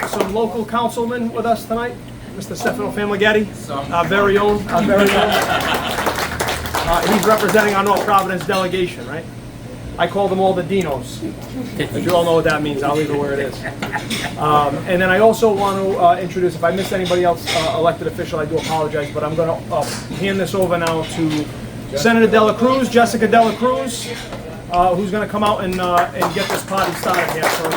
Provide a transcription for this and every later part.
some local councilmen with us tonight. Mr. Stefano Famighetti, our very own. He's representing our North Providence delegation, right? I call them all the Dinos. But you all know what that means. I'll leave it where it is. And then I also want to introduce, if I missed anybody else elected official, I do apologize, but I'm going to hand this over now to Senator Dela Cruz, Jessica Dela Cruz, who's going to come out and get this party started here. So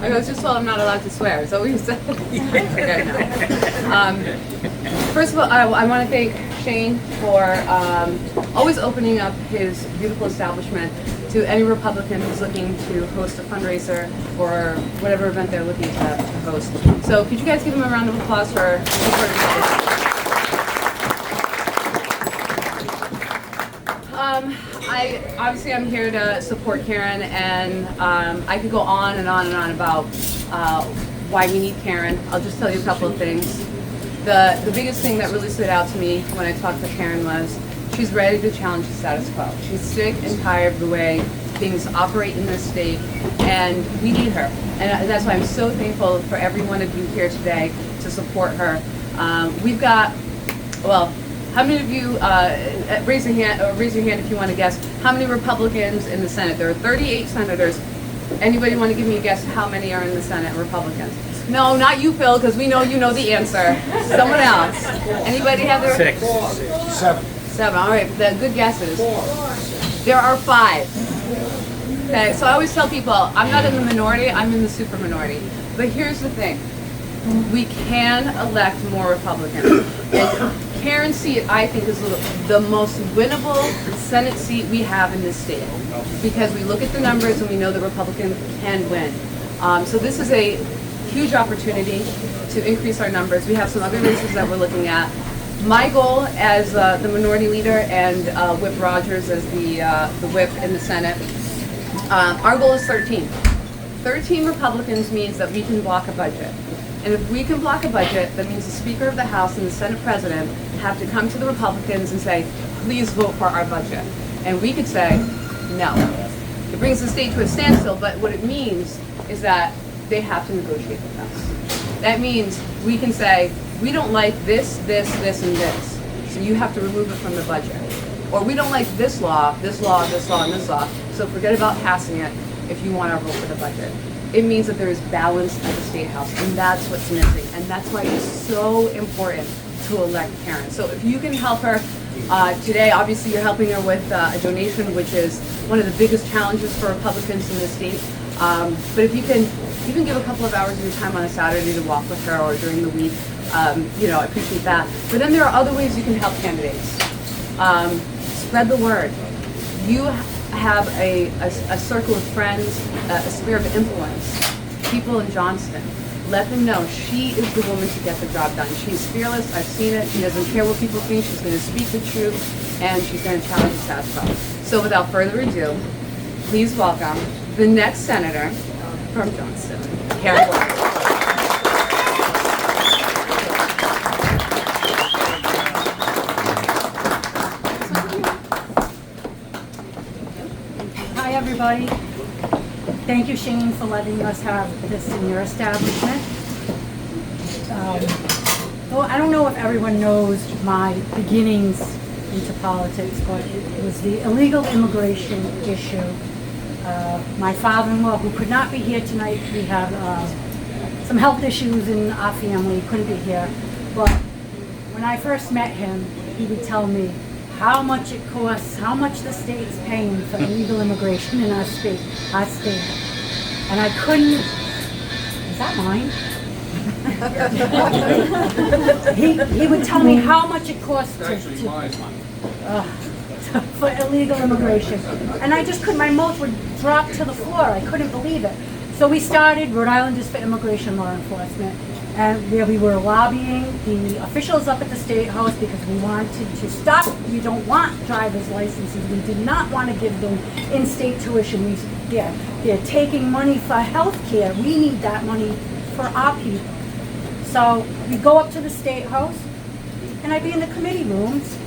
I was just told I'm not allowed to swear. Is that what you said? Okay, no. First of all, I want to thank Shane for always opening up his beautiful establishment to any Republican who's looking to host a fundraiser or whatever event they're looking to host. So could you guys give him a round of applause for I'm here to support Karin, and I could go on and on and on about why we need Karin. I'll just tell you a couple of things. The biggest thing that really stood out to me when I talked to Karin was she's ready to challenge the status quo. She's sick and tired of the way things operate in this state, and we need her. And that's why I'm so thankful for every one of you here today to support her. We've got, well, how many of you, raise your hand if you want to guess, how many Republicans in the Senate? There are 38 senators. Anybody want to give me a guess how many are in the Senate, Republicans? No, not you, Phil, because we know you know the answer. Someone else. Anybody have their... 6. 7. 7, all right, the good guesses. 4. There are 5. Okay, so I always tell people, I'm not in the minority, I'm in the super minority. But here's the thing. We can elect more Republicans. And Karin's seat, I think, is the most winnable Senate seat we have in this state, because we look at the numbers and we know the Republicans can win. So this is a huge opportunity to increase our numbers. We have some other races that we're looking at. My goal as the minority leader and Whip Rogers as the whip in the Senate, our goal is 13. 13 Republicans means that we can block a budget. And if we can block a budget, that means the Speaker of the House and the Senate President have to come to the Republicans and say, please vote for our budget. And we could say, no. It brings the state to a standstill, but what it means is that they have to negotiate with us. That means we can say, we don't like this, this, this, and this, so you have to remove it from the budget. Or we don't like this law, this law, this law, and this law, so forget about passing it if you want our vote for the budget. It means that there is balance at the State House, and that's what's missing. And that's why it's so important to elect Karin. So if you can help her today, obviously you're helping her with a donation, which is one of the biggest challenges for Republicans in the state. But if you can even give a couple of hours of your time on a Saturday to walk with her, or during the week, I appreciate that. But then there are other ways you can help candidates. Spread the word. You have a circle of friends, a sphere of influence, people in Johnston. Let them know she is the woman to get the job done. She's fearless, I've seen it, she doesn't care what people think, she's going to speak the truth, and she's going to challenge the status quo. So without further ado, please welcome the next senator from Johnston, Karin Gorman. Everybody. Thank you, Shane, for letting us have this in your establishment. Well, I don't know if everyone knows my beginnings into politics, but it was the illegal immigration issue. My father-in-law, who could not be here tonight, we have some health issues in our family, couldn't be here. But when I first met him, he would tell me how much it costs, how much the state's paying for illegal immigration in our state. And I couldn't, is that mine? he would tell me how much it costs for illegal immigration. And I just couldn't, my mouth would drop to the floor. I couldn't believe it. So we started Rhode Islanders for Immigration Law Enforcement, and where we were lobbying the officials up at the State House because we wanted to stop. We don't want driver's licenses. We did not want to give them in-state tuition. They're taking money for health care. We need that money for our people. So we go up to the State House, and I'd be in the committee rooms,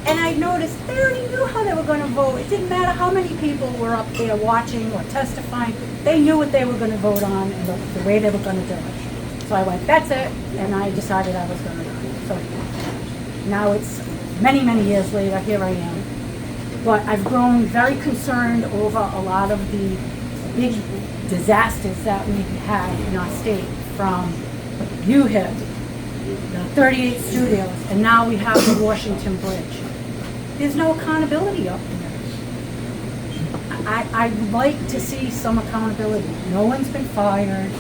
And I noticed they already knew how they were going to vote. It didn't matter how many people were up there watching or testifying. They knew what they were going to vote on and the way they were going to do it. So I went, that's it, and I decided I was going to run. So now it's many, many years later, here I am. But I've grown very concerned over a lot of the big disasters that we've had in our state, from U-Hit, the 38 studios, and now we have the Washington Bridge. There's no accountability up there. I'd like to see some accountability. No one's been fired.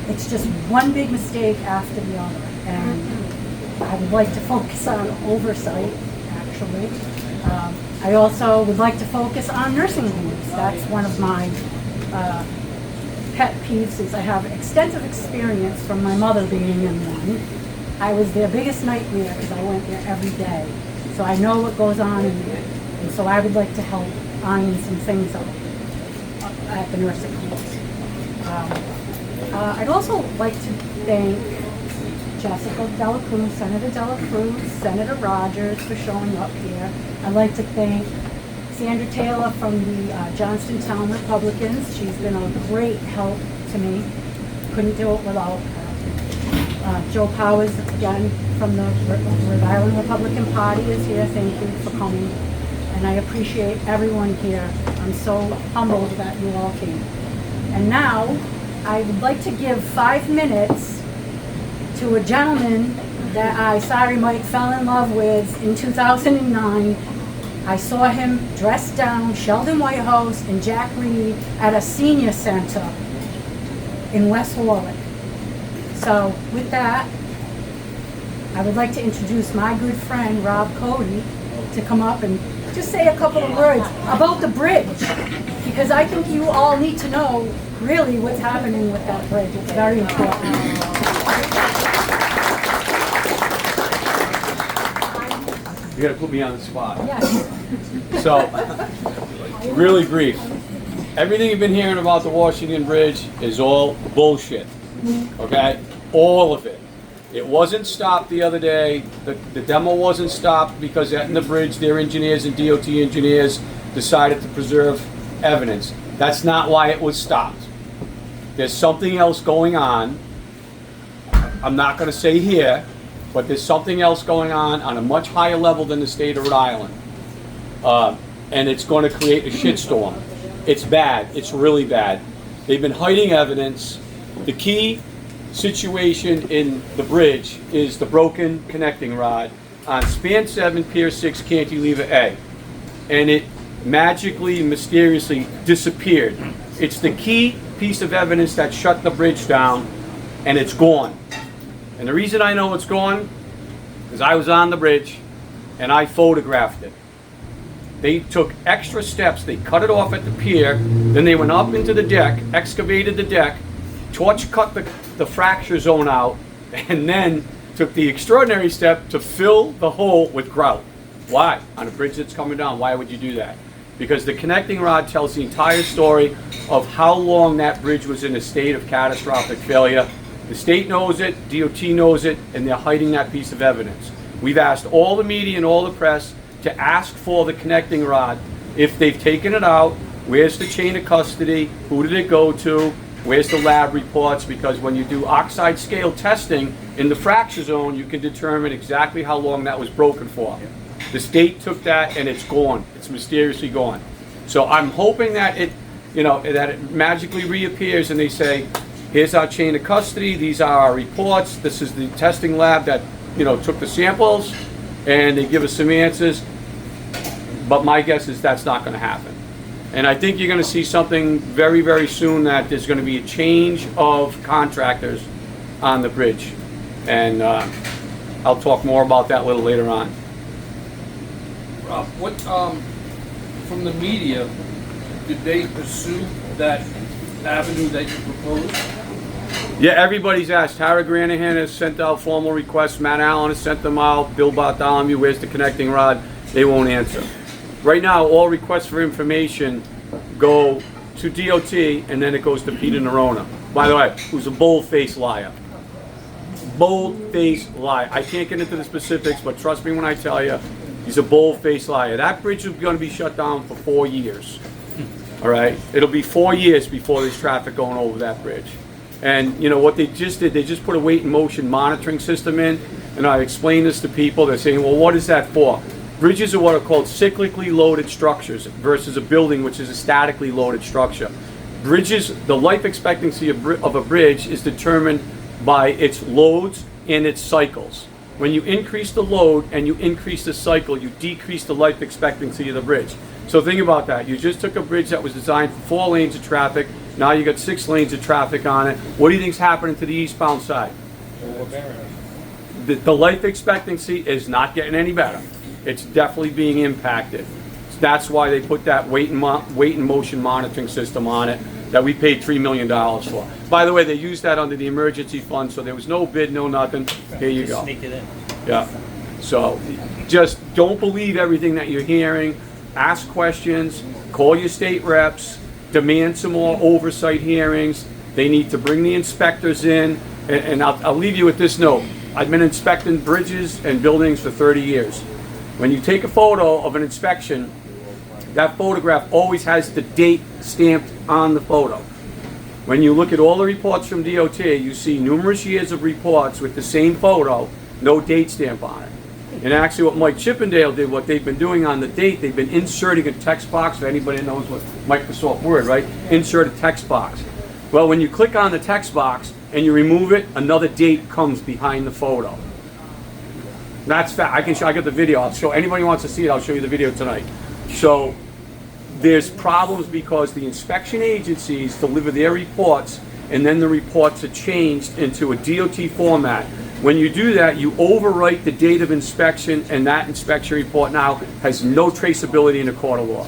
It's just one big mistake after the other. And I would like to focus on oversight, actually. I also would like to focus on nursing homes. That's one of my pet peeves, is I have extensive experience from my mother being in one. I was their biggest nightmare because I went there every day. So I know what goes on in there. And so I would like to help iron some things out at the nursing homes. I'd also like to thank Jessica Dela Cruz, Senator Dela Cruz, Senator Rogers for showing up here. I'd like to thank Sandra Taylor from the Johnstown Republicans. She's been a great help to me. Couldn't do it without her. Joe Powers, again, from the Rhode Island Republican Party, is here. Thank you for coming. And I appreciate everyone here. I'm so humbled that you all came. And now, I would like to give 5 minutes to a gentleman that I, sorry Mike, fell in love with in 2009. I saw him dressed down, Sheldon Whitehouse and Jack Reed at a senior center in West Warwick. So with that, I would like to introduce my good friend Rob Cote to come up and just say a couple of words about the bridge, because I think you all need to know really what's happening with that bridge. It's very important. You gotta put me on the spot. Yes. So, really brief. Everything you've been hearing about the Washington Bridge is all bullshit. Okay? All of it. It wasn't stopped the other day. The demo wasn't stopped because in the bridge, their engineers and DOT engineers decided to preserve evidence. That's not why it was stopped. There's something else going on. I'm not going to say here, but there's something else going on a much higher level than the state of Rhode Island. And it's going to create a shitstorm. It's bad. It's really bad. They've been hiding evidence. The key situation in the bridge is the broken connecting rod on span 7, pier 6, cantilever A. And it magically, mysteriously disappeared. It's the key piece of evidence that shut the bridge down, and it's gone. And the reason I know it's gone is I was on the bridge and I photographed it. They took extra steps. They cut it off at the pier, then they went up into the deck, excavated the deck, torch cut the fracture zone out, and then took the extraordinary step to fill the hole with grout. Why? On a bridge that's coming down, why would you do that? Because the connecting rod tells the entire story of how long that bridge was in a state of catastrophic failure. The state knows it, DOT knows it, and they're hiding that piece of evidence. We've asked all the media and all the press to ask for the connecting rod. If they've taken it out, where's the chain of custody? Who did it go to? Where's the lab reports? Because when you do oxide scale testing in the fracture zone, you can determine exactly how long that was broken for. The state took that and it's gone. It's mysteriously gone. So I'm hoping that it magically reappears and they say, here's our chain of custody, these are our reports, this is the testing lab that, took the samples, and they give us some answers. But my guess is that's not going to happen. And I think you're going to see something very, very soon, that there's going to be a change of contractors on the bridge. And I'll talk more about that a little later on. Rob, what, from the media, did they pursue that avenue that you proposed? Yeah, everybody's asked. Tara Granahan has sent out formal requests. Matt Allen has sent them out. Bill Bartholomew, where's the connecting rod? They won't answer. Right now, all requests for information go to DOT, and then it goes to Peter Nerona. By the way, who's a bold-faced liar. Bold-faced liar. I can't get into the specifics, but trust me when I tell you, He's a bold-faced liar. That bridge is going to be shut down for 4 years. All right? It'll be 4 years before there's traffic going over that bridge. And you know what they just did? They just put a weight and motion monitoring system in. And I explain this to people. They're saying, well, what is that for? Bridges are what are called cyclically loaded structures versus a building, which is a statically loaded structure. Bridges, the life expectancy of a bridge is determined by its loads and its cycles. When you increase the load and you increase the cycle, you decrease the life expectancy of the bridge. So think about that. You just took a bridge that was designed for 4 lanes of traffic. Now you got 6 lanes of traffic on it. What do you think's happening to the eastbound side? The life expectancy is not getting any better. It's definitely being impacted. That's why they put that weight and motion monitoring system on it that we paid $3 million for. By the way, they used that under the emergency fund, so there was no bid, no nothing. Here you go. Sneak it in. Yeah. So just don't believe everything that you're hearing. Ask questions. Call your state reps. Demand some more oversight hearings. They need to bring the inspectors in. And I'll leave you with this note. I've been inspecting bridges and buildings for 30 years. When you take a photo of an inspection, that photograph always has the date stamped on the photo. When you look at all the reports from DOT, you see numerous years of reports with the same photo, no date stamp on it. And actually what Mike Chippendale did, what they've been doing on the date, they've been inserting a text box. If anybody knows what Microsoft Word, right? Insert a text box. Well, when you click on the text box and you remove it, another date comes behind the photo. That's fact. I got the video. I'll show anybody who wants to see it. I'll show you the video tonight. So there's problems because the inspection agencies deliver their reports and then the reports are changed into a DOT format. When you do that, you overwrite the date of inspection, and that inspection report now has no traceability in a court of law.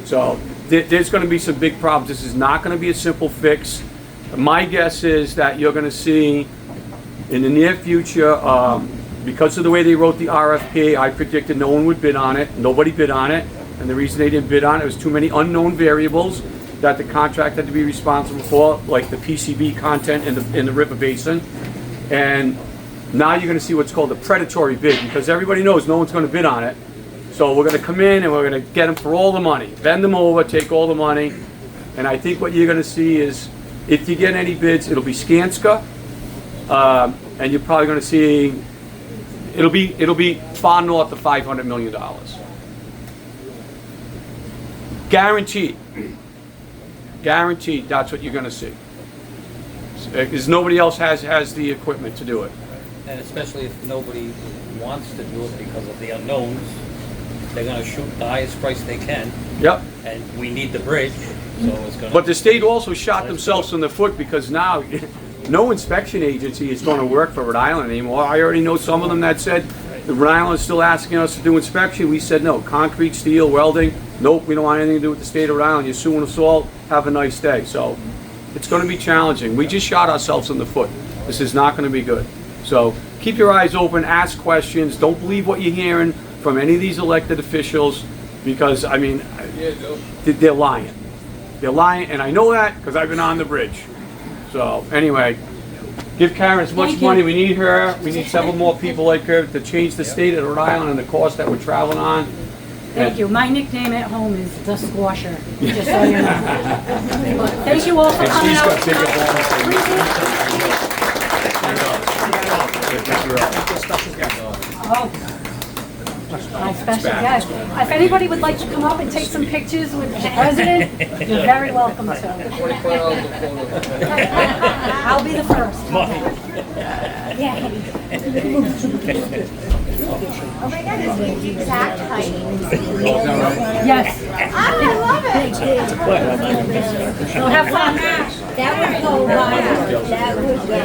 So there's going to be some big problems. This is not going to be a simple fix. My guess is that you're going to see in the near future, because of the way they wrote the RFP, I predicted no one would bid on it. Nobody bid on it. And the reason they didn't bid on it was too many unknown variables that the contract had to be responsible for, like the PCB content in the river basin. And now you're going to see what's called a predatory bid, because everybody knows no one's going to bid on it. So we're going to come in and we're going to get them for all the money, bend them over, take all the money. And I think what you're going to see is, if you get any bids, it'll be Skanska, and you're probably going to see it'll be far north of $500 million. Guaranteed. Guaranteed. That's what you're going to see. Because nobody else has the equipment to do it. And especially if nobody wants to do it because of the unknowns, they're gonna shoot the highest price they can. Yep. And we need the bridge, so it's gonna. But the state also shot themselves in the foot, because now no inspection agency is going to work for Rhode Island anymore. I already know some of them that said the Rhode Island is still asking us to do inspection. We said no. Concrete, steel, welding. Nope, we don't want anything to do with the state of Rhode Island. You're suing us all. Have a nice day. So it's going to be challenging. We just shot ourselves in the foot. This is not going to be good. So keep your eyes open. Ask questions. Don't believe what you're hearing from any of these elected officials, because I mean, they're lying. They're lying, and I know that because I've been on the bridge. So anyway, give Karin as much money. We need her. We need several more people like her to change the state of Rhode Island and the course that we're traveling on. Thank you. My nickname at home is the Squasher, just so you know. But thank you all for coming out. My special guest. If anybody would like to come up and take some pictures with the president, you're very welcome to. I'll be the first. Yeah. Oh my God, it's the exact height. Yes. I love it. So have fun. That would go wild. That would go.